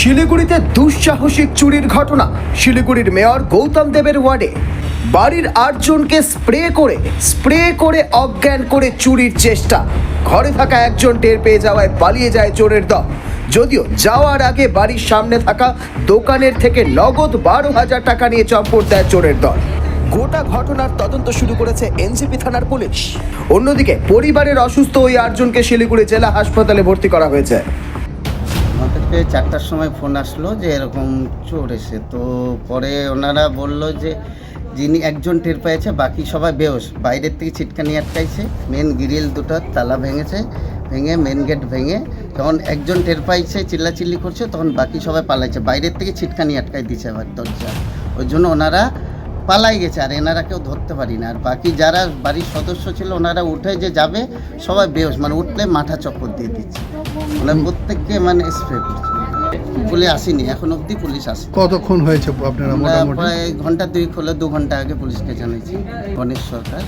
শিলিগুড়িতে দুঃসাহসিক চুরির ঘটনা। শিলিগুড়ির মেয়র গৌতম দেবের ওয়ার্ডে বাড়ির ৮ জনকে স্প্রে করে অজ্ঞান করে চুরির চেষ্টা। ঘরে থাকা একজন টের পেয়ে যাওয়ায় পালিয়ে যায় চোরের দল। যদিও যাওয়ার আগে বাড়ির সামনে থাকা দোকানের থেকে নগদ ১২,০০০ টাকা নিয়ে চম্পট দেয় চোরের দল। গোটা ঘটনার তদন্ত শুরু করেছে এনজেপি থানার পুলিশ। অন্যদিকে পরিবারের অসুস্থ ওই ৮ জনকে শিলিগুড়ি জেলা হাসপাতালে ভর্তি করা হয়েছে। আমাদেরকে 4টার সময় ফোন আসলো যে এরকম চোর এসে, তো পরে ওনারা বলল যে যিনি একজন টের পেয়েছে, বাকি সবাই বেহোশ, বাইরের থেকে ছিটকানি আটকাইছে, মেন গ্রিল দুটো তালা ভেঙে মেন গেট ভেঙে তখন একজন টের পাইছে, চিল্লাচিল্লি করছে, তখন বাকি সবাই পালাইছে, বাইরের থেকে ছিটকানি আটকাই দিচ্ছে আবার দরজা, ওই জন্য ওনারা পালাই গেছে। আর এনারা কেউ ধরতে পারি না। আর বাকি যারা বাড়ির সদস্য ছিল ওনারা উঠে যে যাবে সবাই বেহোশ, মানে উঠলে মাথা চক্কর দিয়ে দিচ্ছে, ওনার প্রত্যেককে মানে স্প্রে করছে। পুলিশ আসেনি এখন অবধি, পুলিশ আসে। কতক্ষণ হয়েছে আপনারা? আমরা মোটামুটি প্রায় ঘন্টা 2 হলো, 2 ঘন্টা আগে পুলিশকে জানিয়েছি। গণেশ সরকার।